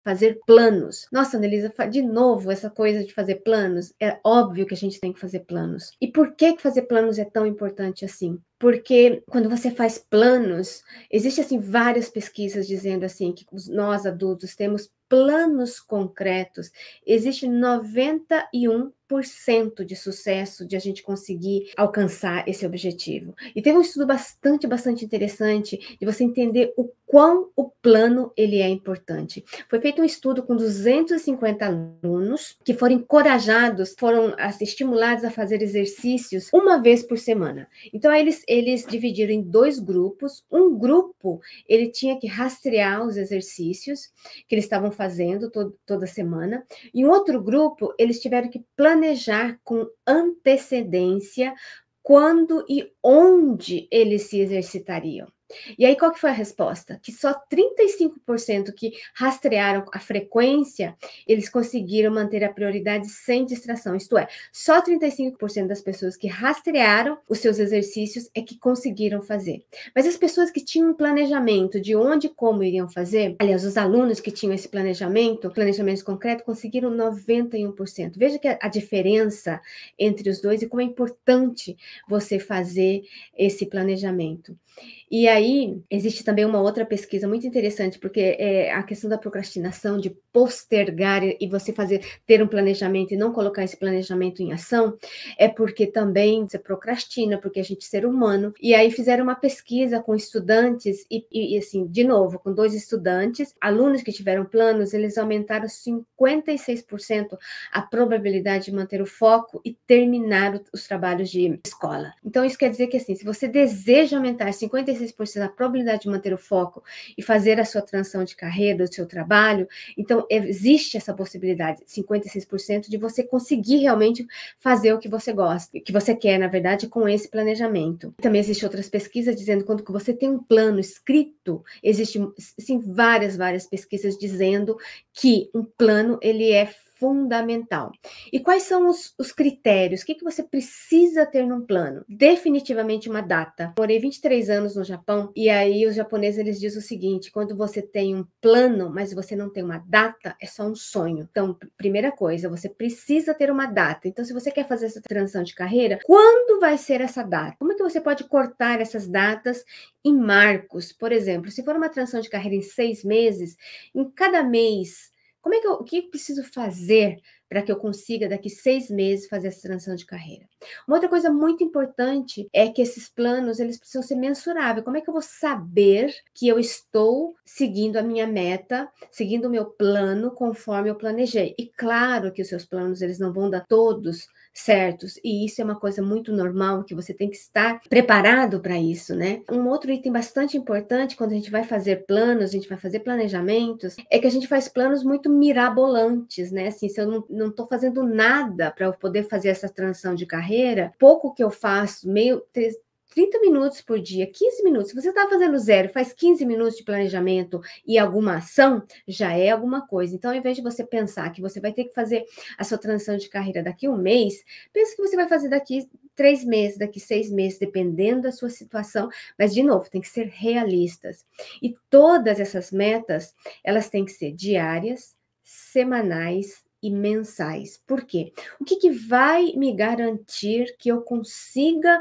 fazer planos. Nossa, Annelisa, de novo essa coisa de fazer planos. É óbvio que a gente tem que fazer planos. E por que fazer planos é tão importante assim? Porque quando você faz planos, existe assim várias pesquisas dizendo assim que nós adultos temos planos concretos. Existe 91% de sucesso de a gente conseguir alcançar esse objetivo. E teve um estudo bastante interessante de você entender o quão o plano ele é importante. Foi feito um estudo com 250 alunos que foram encorajados, foram estimulados a fazer exercícios uma vez por semana. Então, eles dividiram em 2 grupos. Um grupo, ele tinha que rastrear os exercícios que eles estavam fazendo toda semana. E um outro grupo, eles tiveram que planejar com antecedência quando e onde eles se exercitariam. E aí, qual que foi a resposta? Que só 35% que rastrearam a frequência, eles conseguiram manter a prioridade sem distração. Isto é, só 35% das pessoas que rastrearam os seus exercícios é que conseguiram fazer. Mas as pessoas que tinham um planejamento de onde e como iriam fazer, aliás, os alunos que tinham esse planejamento concreto, conseguiram 91%. Veja que a diferença entre os dois e como é importante você fazer esse planejamento. E aí, existe também uma outra pesquisa muito interessante, porque a questão da procrastinação, de postergar e você ter um planejamento e não colocar esse planejamento em ação, é porque também você procrastina, porque a gente é ser humano. E aí fizeram uma pesquisa com estudantes e assim, de novo, com 2 estudantes, alunos que tiveram planos, eles aumentaram 56% a probabilidade de manter o foco e terminar os trabalhos de escola. Então, isso quer dizer que assim, se você deseja aumentar 56% a probabilidade de manter o foco e fazer a sua transição de carreira, do seu trabalho, então existe essa possibilidade, 56% de você conseguir realmente fazer o que você gosta, o que você quer, na verdade, com esse planejamento. Também existem outras pesquisas dizendo que quando você tem um plano escrito, existem sim, várias pesquisas dizendo que um plano, ele é fundamental. E quais são os critérios? O que você precisa ter num plano? Definitivamente uma data. Morei 23 anos no Japão e aí os japoneses eles dizem o seguinte, quando você tem um plano, mas você não tem uma data, é só um sonho. Então, primeira coisa, você precisa ter uma data. Então, se você quer fazer essa transição de carreira, quando vai ser essa data? Como é que você pode cortar essas datas em marcos? Por exemplo, se for uma transição de carreira em 6 meses, em cada mês, o que eu preciso fazer para que eu consiga, daqui 6 meses, fazer essa transição de carreira? Uma outra coisa muito importante é que esses planos, eles precisam ser mensuráveis. Como é que eu vou saber que eu estou seguindo a minha meta, seguindo o meu plano conforme eu planejei? E claro que os seus planos, eles não vão dar todos certos, e isso é uma coisa muito normal, que você tem que estar preparado para isso, né? Um outro item bastante importante, quando a gente vai fazer planos, a gente vai fazer planejamentos, é que a gente faz planos muito mirabolantes, né? Assim, se eu não estou fazendo nada para eu poder fazer essa transição de carreira, pouco que eu faço, 30 minutos por dia, 15 minutos. Se você está fazendo zero, faz 15 minutos de planejamento e alguma ação, já é alguma coisa. Então, ao invés de você pensar que você vai ter que fazer a sua transição de carreira daqui a um mês, pense que você vai fazer daqui 3 meses, daqui 6 meses, dependendo da sua situação. Mas, de novo, tem que ser realistas. E todas essas metas, elas têm que ser diárias, semanais e mensais. Por quê? O que vai me garantir que eu consiga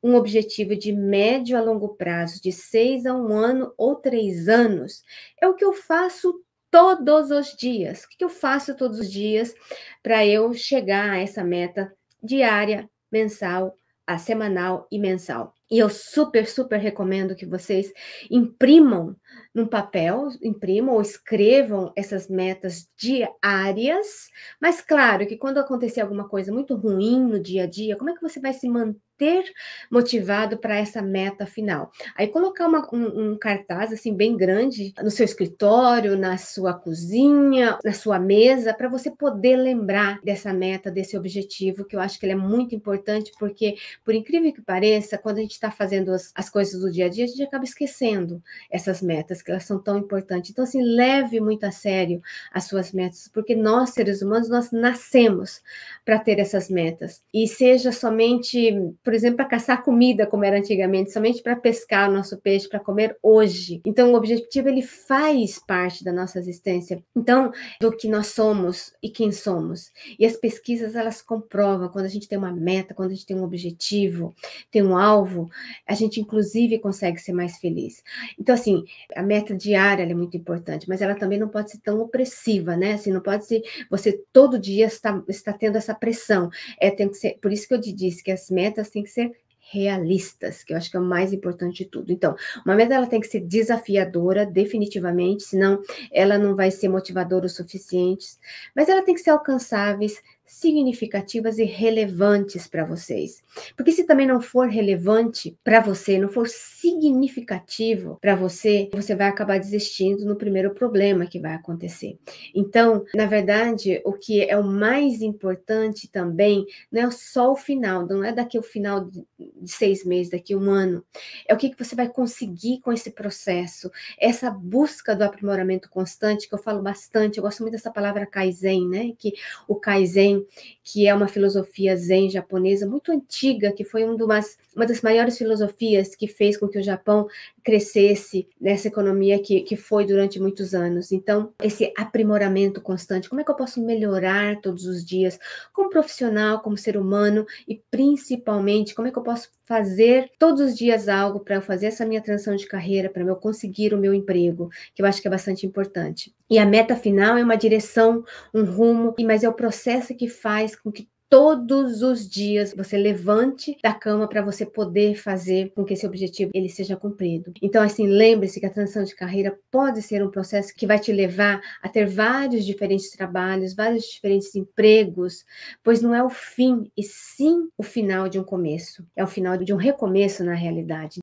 um objetivo de médio a longo prazo, de 6 a 1 ano ou 3 anos, é o que eu faço todos os dias. O que eu faço todos os dias para eu chegar a essa meta diária, mensal, a semanal e mensal? E eu super recomendo que vocês imprimam num papel, imprimam ou escrevam essas metas diárias, mas claro que quando acontecer alguma coisa muito ruim no dia a dia, como é que você vai se manter motivado para essa meta final? Aí colocar um cartaz assim bem grande no seu escritório, na sua cozinha, na sua mesa, para você poder lembrar dessa meta, desse objetivo, que eu acho que ele é muito importante, porque, por incrível que pareça, quando a gente está fazendo as coisas do dia a dia, a gente acaba esquecendo essas metas, que elas são tão importantes. Então, assim, leve muito a sério as suas metas, porque nós, seres humanos, nós nascemos para ter essas metas. E seja somente por exemplo, para caçar comida, como era antigamente, somente para pescar o nosso peixe, para comer hoje. Então, o objetivo, ele faz parte da nossa existência. Então, do que nós somos e quem somos. E as pesquisas, elas comprovam, quando a gente tem uma meta, quando a gente tem um objetivo, tem um alvo, a gente, inclusive, consegue ser mais feliz. Então, assim, a meta diária é muito importante, mas ela também não pode ser tão opressiva, né? Assim, não pode ser, você todo dia está tendo essa pressão. Tem que ser, por isso que eu te disse que as metas têm que ser realistas, que eu acho que é o mais importante de tudo. Então, uma meta, ela tem que ser desafiadora, definitivamente, senão ela não vai ser motivadora o suficiente, mas ela tem que ser alcançáveis, significativas e relevantes para vocês. Porque se também não for relevante para você, não for significativo para você, você vai acabar desistindo no primeiro problema que vai acontecer. Então, na verdade, o que é o mais importante também não é só o final, não é daqui o final de 6 meses, daqui a um ano. É o que você vai conseguir com esse processo, essa busca do aprimoramento constante, que eu falo bastante, eu gosto muito dessa palavra Kaizen, né? Que o Kaizen, que é uma filosofia zen japonesa muito antiga, que foi uma das maiores filosofias que fez com que o Japão crescesse nessa economia que foi durante muitos anos. Então, esse aprimoramento constante, como é que eu posso melhorar todos os dias, como profissional, como ser humano, e principalmente, como é que eu posso fazer todos os dias algo para eu fazer essa minha transição de carreira, para eu conseguir o meu emprego, que eu acho que é bastante importante. E a meta final é uma direção, um rumo, mas é o processo que faz com que todos os dias você levante da cama para você poder fazer com que esse objetivo ele seja cumprido. Então, assim, lembre-se que a transição de carreira pode ser um processo que vai te levar a ter vários diferentes trabalhos, vários diferentes empregos, pois não é o fim, e sim o final de um começo. É o final de um recomeço na realidade.